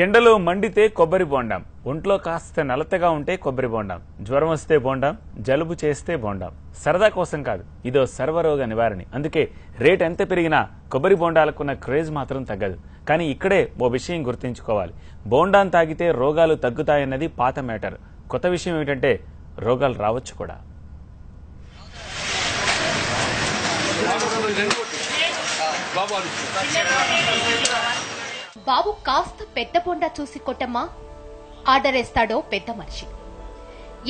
ఎండలో మండితే కొబ్బరి బోండాం, ఒంట్లో కాస్త నలతగా ఉంటే కొబ్బరి బోండాం, జ్వరం వస్తే బోండాం, జలుబు చేస్తే బోండాం. సరదా కోసం కాదు, ఇదో సర్వరోగ నివారణి. అందుకే రేట్ ఎంత పెరిగినా కొబ్బరి బోండాలకున్న క్రేజ్ మాత్రం తగ్గదు. కానీ ఇక్కడే ఓ విషయం గుర్తుంచుకోవాలి. బోండాం తాగితే రోగాలు తగ్గుతాయన్నది పాత మ్యాటర్. కొత్త విషయం ఏమిటంటే రోగాలు రావచ్చు కూడా. బాబు కాస్త పెద్ద బొండా చూసి కొట్టమ్మా ఆర్డర్ వేస్తాడో పెద్ద మనిషి.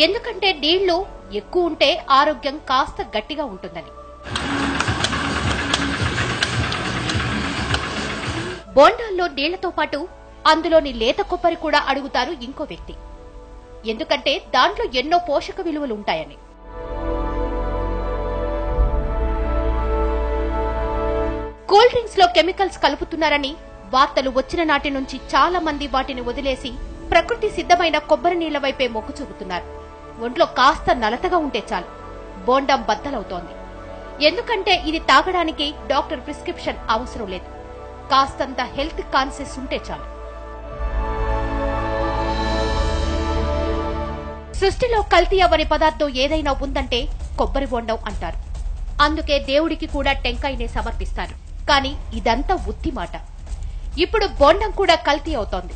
ఎందుకంటే నీళ్లు ఎక్కువ ఉంటే ఆరోగ్యం కాస్త గట్టిగా ఉంటుందని. బోండాల్లో నీళ్లతో పాటు అందులోని లేత కొబ్బరి కూడా అడుగుతారు ఇంకో వ్యక్తి. ఎందుకంటే దాంట్లో ఎన్నో పోషక విలువలు ఉంటాయని. కూల్ డ్రింక్స్ లో కెమికల్స్ కలుపుతున్నారని వార్తలు వచ్చిన నాటి నుంచి చాలా మంది వాటిని వదిలేసి ప్రకృతి సిద్ధమైన కొబ్బరి నీళ్ల వైపే మొగ్గు చూపుతున్నారు. ఒంట్లో కాస్త నలతగా ఉంటే చాలు బోండం బద్దలవుతోంది. ఎందుకంటే ఇది తాగడానికి డాక్టర్ ప్రిస్క్రిప్షన్ అవసరం లేదు. కాస్తంత హెల్త్ కాన్షియస్ ఉంటే చాలు. సృష్టిలో కల్తీ అవ్వని పదార్థం ఏదైనా ఉందంటే కొబ్బరి బోండం అంటారు. అందుకే దేవుడికి కూడా టెంకాయనే సమర్పిస్తారు. కానీ ఇదంతా ఉత్తి మాట. ఇప్పుడు బోండం కూడా కల్తీ అవుతోంది.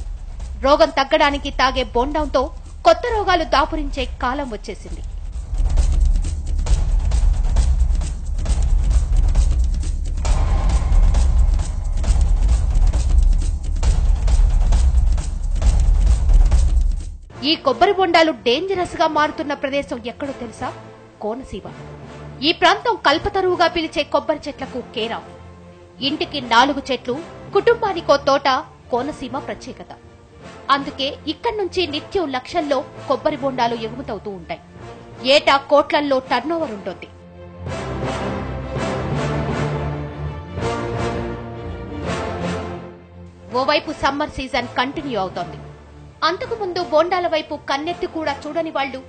రోగం తగ్గడానికి తాగే బోండంతో కొత్త రోగాలు దాపురించే కాలం వచ్చేసింది. ఈ కొబ్బరి బొండాలు డేంజరస్ గా మారుతున్న ప్రదేశం ఎక్కడో తెలుసా? కోనసీమ. ఈ ప్రాంతం కల్పతరువుగా పిలిచే కొబ్బరి చెట్లకు కేరాఫ్. ఇంటికి 4 చెట్లు, కుటుంబానికో తోట కోనసీమ ప్రత్యేకత. అందుకే ఇక్కడి నుంచి నిత్యం లక్షల్లో కొబ్బరి బొండాలు ఎగుమతవుతూ ఉంటాయి. ఏటా కోట్లల్లో టర్నోవర్ ఉంటుంది. ఓవైపు సమ్మర్ సీజన్ కంటిన్యూ అవుతోంది. అంతకుముందు బోండాల వైపు కన్నెత్తి కూడా చూడని వాళ్లు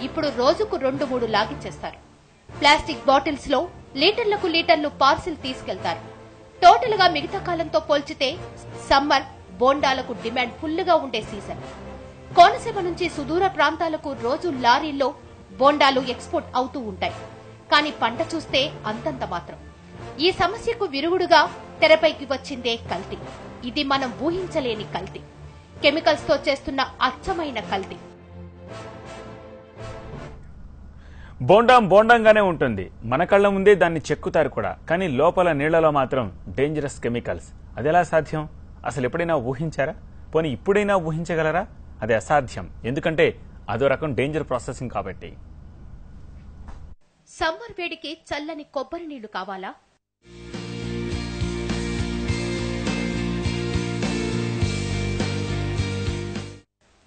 ఇప్పుడు రోజుకు 2-3 లాగించేస్తారు. ప్లాస్టిక్ బాటిల్స్ లో లీటర్లకు లీటర్లు పార్సిల్ తీసుకెళ్తారు. టోటల్ గా మిగతా కాలంతో పోల్చితే సమ్మర్ బోండాలకు డిమాండ్ ఫుల్లుగా ఉండే సీజన్. కోనసీమ నుంచి సుదూర ప్రాంతాలకు రోజు లారీల్లో బోండాలు ఎక్స్పోర్ట్ అవుతూ ఉంటాయి. కానీ పంట చూస్తే అంతంత మాత్రం. ఈ సమస్యకు విరుగుడుగా తెరపైకి వచ్చిందే కల్తీ. ఇది మనం ఊహించలేని కల్తీ. కెమికల్స్ తో చేస్తున్న అచ్చమైన కల్తీ. బోండాం బోండంగానే ఉంటుంది. మన కళ్ల ముందే దాన్ని చెక్కుతారు కూడా. కానీ లోపల నీళ్లలో మాత్రం డేంజరస్ కెమికల్స్. అదెలా సాధ్యం? అసలు ఎప్పుడైనా ఊహించారా? పోనీ ఇప్పుడైనా ఊహించగలరా? అది అసాధ్యం. ఎందుకంటే అదో రకం డేంజర్ ప్రాసెసింగ్ కాబట్టి. సమ్మర్ వేడికి చల్లని కొబ్బరి నీళ్లు కావాలా?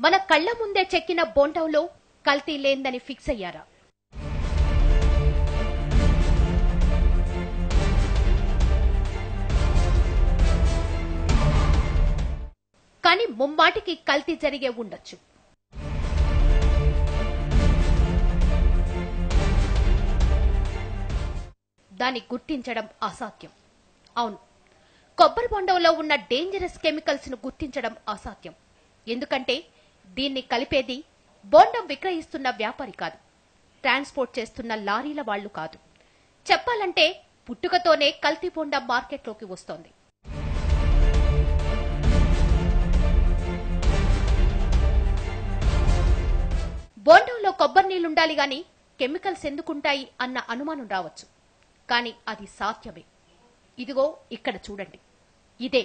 మన కళ్ల ముందే చెక్కిన బోండంలో కల్తీ లేందని ఫిక్స్ అయ్యారా? కానీ ముమ్మాటికి కల్తీ జరిగే ఉండొచ్చు. దాన్ని గుర్తించడం అసాధ్యం. అవును, కొబ్బరి బొండంలో ఉన్న డేంజరస్ కెమికల్స్ ను గుర్తించడం అసాధ్యం. ఎందుకంటే దీన్ని కలిపేది బోండం విక్రయిస్తున్న వ్యాపారి కాదు, ట్రాన్స్పోర్ట్ చేస్తున్న లారీల వాళ్లు కాదు. చెప్పాలంటే పుట్టుకతోనే కల్తీ బోండం మార్కెట్లోకి వస్తోంది. బోండంలో కొబ్బరి నీళ్లుండాలి గాని కెమికల్స్ ఎందుకుంటాయి అన్న అనుమానం రావచ్చు. కానీ అది సాధ్యమే. ఇదిగో ఇక్కడ చూడండి. ఇదే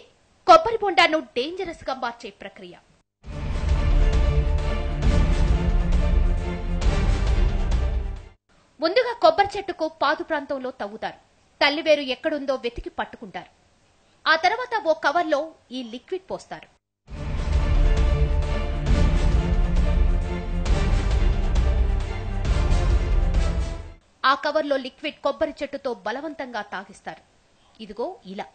కొబ్బరి బొండాను డేంజరస్ గా మార్చే ప్రక్రియ. ముందుగా కొబ్బరి చెట్టుకు పాదు ప్రాంతంలో తవ్వుతారు. తల్లివేరు ఎక్కడుందో వెతికి పట్టుకుంటారు. ఆ తర్వాత ఓ కవర్లో ఈ లిక్విడ్ పోస్తారు. ఆ కవర్లో లిక్విడ్ కొబ్బరి చెట్టుతో బలవంతంగా తాగిస్తారు. ఇదిగో ఇలా.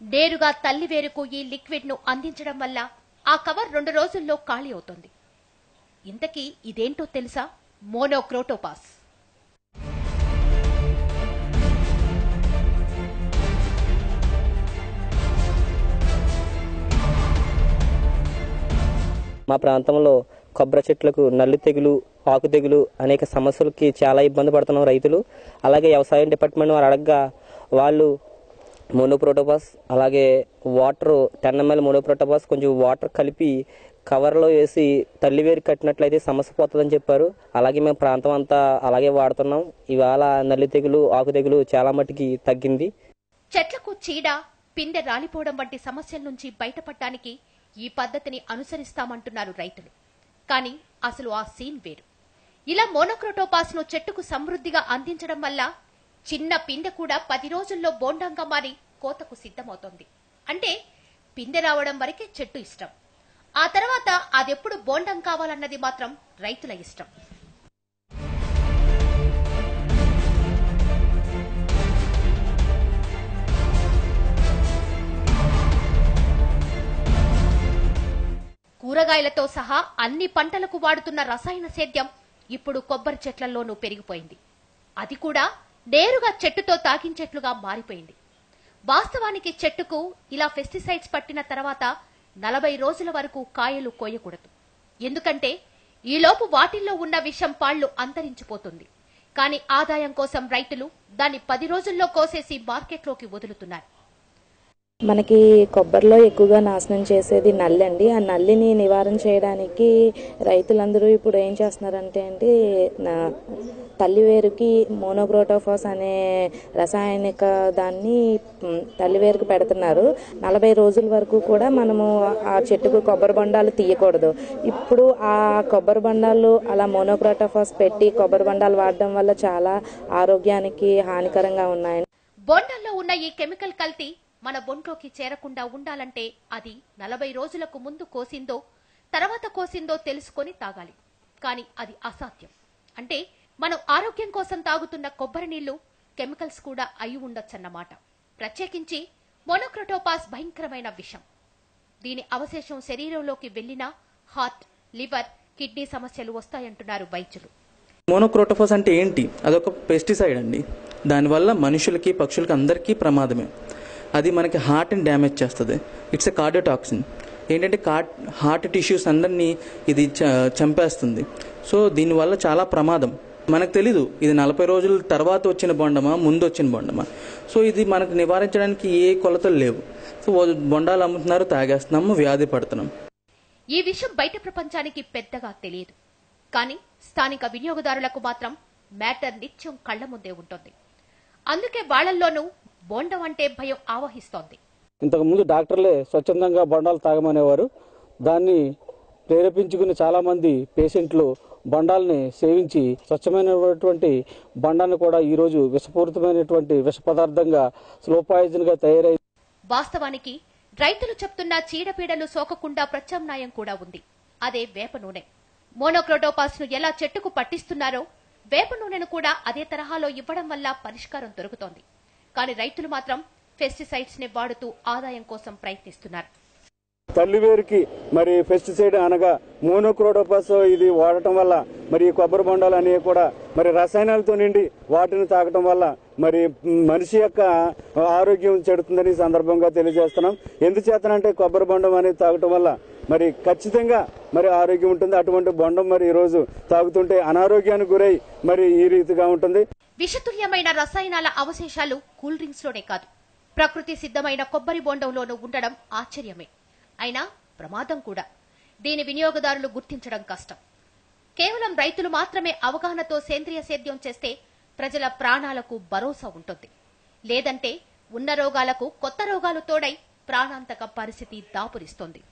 నేరుగా తల్లివేరుకు ఈ లిక్విడ్ ను అందించడం వల్ల ఆ కవర్ 2 రోజుల్లో ఖాళీ అవుతుంది. ఇంతకీ ఇదేంటో తెలుసా? మోనోక్రోటోపాస్. మా ప్రాంతంలో కొబ్బరి చెట్లకు నల్లి తెగులు, ఆకు తెగులు అనేక సమస్యలకి చాలా ఇబ్బంది పడుతున్నాం రైతులు. అలాగే వ్యవసాయం డిపార్ట్మెంట్ వారు అడగగా వాళ్ళు మోనోక్రోటోఫాస్ అలాగే వాటర్ 10 ml మోనోక్రోటోఫాస్ కొంచెం వాటర్ కలిపి కవర్లో వేసి తల్లివేరు కట్టినట్లయితే సమస్య పోతుందని చెప్పారు. అలాగే మేము ప్రాంతం అంతా అలాగే వాడుతున్నాం. ఇవాళ నల్లి తెగులు, ఆకు తెగులు చాలా మటుకి తగ్గింది. చెట్లకు చీడ, పిందె రాలిపోవడం వంటి సమస్యల నుంచి బయటపడటానికి ఈ పద్ధతిని అనుసరిస్తామంటున్నారు రైతులు. కానీ అసలు ఆ సీన్ వేరు. ఇలా మోనోక్రోటోపాస్ ను చెట్టుకు సమృద్ధిగా అందించడం వల్ల చిన్న పిందె కూడా 10 రోజుల్లో బోండంగా మారి కోతకు సిద్ధమవుతోంది. అంటే పిందె రావడం వరకే చెట్టు ఇష్టం. ఆ తర్వాత అదెప్పుడు బోండం కావాలన్నది మాత్రం రైతుల ఇష్టం. కూరగాయలతో సహా అన్ని పంటలకు వాడుతున్న రసాయన సేద్యం ఇప్పుడు కొబ్బరి చెట్లలోనూ పెరిగిపోయింది. అది కూడా నేరుగా చెట్టుతో తాకించేట్లుగా మారిపోయింది. వాస్తవానికి చెట్టుకు ఇలా పెస్టిసైడ్స్ పట్టిన తర్వాత 40 రోజుల వరకు కాయలు కోయకూడదు. ఎందుకంటే ఈలోపు వాటిల్లో ఉన్న విషం పాళ్లు అంతరించిపోతుంది. కానీ ఆదాయం కోసం రైతులు దాన్ని 10 రోజుల్లో కోసేసి మార్కెట్లోకి వదులుతున్నారు. మనకి కొబ్బరిలో ఎక్కువగా నాశనం చేసేది నల్లి అండి. ఆ నల్లిని నివారణ చేయడానికి రైతులందరూ ఇప్పుడు ఏం చేస్తున్నారంటే తల్లివేరుకి మోనోక్రోటోఫాస్ అనే రసాయనిక దాన్ని తల్లివేరుకు పెడుతున్నారు. 40 రోజుల వరకు కూడా మనము ఆ చెట్టుకు కొబ్బరి బొండాలు తీయకూడదు. ఇప్పుడు ఆ కొబ్బరి బొండాలు అలా మోనోక్రోటోఫాస్ పెట్టి కొబ్బరి బొండాలు వాడడం వల్ల చాలా ఆరోగ్యానికి హానికరంగా ఉన్నాయి. బొండాల్లో ఉన్న ఈ కెమికల్ కల్తీ మన బొంట్లోకి చేరకుండా ఉండాలంటే అది 40 రోజులకు ముందు కోసిందో తర్వాత కోసిందో తెలుసుకొని తాగాలి. కానీ అది అసాధ్యం. అంటే మనం ఆరోగ్యం కోసం తాగుతున్న కొబ్బరి నీళ్లు కెమికల్స్ కూడా అయి ఉండొచ్చన్నమాట. ప్రత్యేకించి మోనోక్రోటోపాస్ భయంకరమైన విషం. దీని అవశేషం శరీరంలోకి వెళ్లినా హార్ట్, లివర్, కిడ్నీ సమస్యలు వస్తాయంటున్నారు వైద్యులు. మోనోక్రోటోఫాస్ అంటే ఏంటి? అదొక పెస్టిసైడ్ అండి. దానివల్ల మనుషులకి, పక్షులకి అందరికీ ప్రమాదమే. అది మనకి హార్ట్ని డ్యామేజ్ చేస్తుంది. It's a కార్డియోటాక్సిన్. ఏంటంటే హార్ట్ టిష్యూస్ అందరినీ ఇది చంపేస్తుంది. సో దీనివల్ల చాలా ప్రమాదం. మనకు తెలీదు ఇది 40 రోజుల తర్వాత వచ్చిన బొండమా, ముందు వచ్చిన బొండమా. సో ఇది మనకు నివారించడానికి ఏ కొలతలు లేవు. సో బొండాలు అమ్ముతున్నారు, తాగేస్తున్నాము, వ్యాధి పడుతున్నాం. ఈ విషయం బయట ప్రపంచానికి పెద్దగా తెలియదు. కానీ స్థానిక వినియోగదారులకు మాత్రం మ్యాటర్ నిత్యం కళ్ల ముందే ఉంటుంది. అందుకే వాళ్లల్లోనూ బోండం అంటే భయం ఆవహిస్తోంది. ఇంతకు ముందు డాక్టర్లే స్వచ్ఛందంగా బొండాలు తాగమనేవారు. దాన్ని ప్రేరేపించుకుని చాలా మంది పేషెంట్లు బొండాలని సేవించి స్వచ్ఛమైనటువంటి బొండాన్ని కూడా ఈ రోజు విషపూరితమైనటువంటి విష పదార్థంగా స్లో పాయిజన్ గా తయారై. వాస్తవానికి రైతులు చెప్తున్న చీడపీడలు సోకకుండా ప్రత్యామ్నాయం కూడా ఉంది. అదే వేప నూనె. మోనోక్రోటోపాస్ ను ఎలా చెట్టుకు పట్టిస్తున్నారో వేప నూనెను కూడా అదే తరహాలో ఇవ్వడం వల్ల పరిష్కారం దొరుకుతోంది. కానీ రైతులు మాత్రం పెస్టిసైడ్స్ ని వాడుతూ ఆదాయం కోసం ప్రయత్నిస్తున్నారు. తల్లివేరుకి మరి పెస్టిసైడ్ అనగా మోనోక్రోటోపాస్ ఇది వాడటం వల్ల మరి కొబ్బరి బొండాలు అనేవి కూడా మరి రసాయనాలతో నిండి వాటిని తాగటం వల్ల మరి మనిషి యొక్క ఆరోగ్యం చెడుతుందని సందర్భంగా తెలియజేస్తున్నాం. ఎందుచేతనంటే కొబ్బరి బొండం అనేది తాగటం వల్ల మరి ఖచ్చితంగా మరి ఆరోగ్యం ఉంటుంది. అటువంటి బొండం మరి ఈ రోజు తాగుతుంటే అనారోగ్యానికి గురై మరి ఈ రీతిగా ఉంటుంది. విషతుల్యమైన రసాయనాల అవశేషాలు కూల్ డ్రింక్స్ లోనే కాదు, ప్రకృతి సిద్ధమైన కొబ్బరి బొండంలోనూ ఉండడం ఆశ్చర్యమే. అయినా ప్రమాదం కూడా. దీని వినియోగదారులు గుర్తించడం కష్టం. కేవలం రైతులు మాత్రమే అవగాహనతో సేంద్రియ సేద్యం చేస్తే ప్రజల ప్రాణాలకు భరోసా ఉంటుంది. లేదంటే ఉన్న రోగాలకు కొత్త రోగాలు తోడై ప్రాణాంతక పరిస్థితి దాపురిస్తోంది.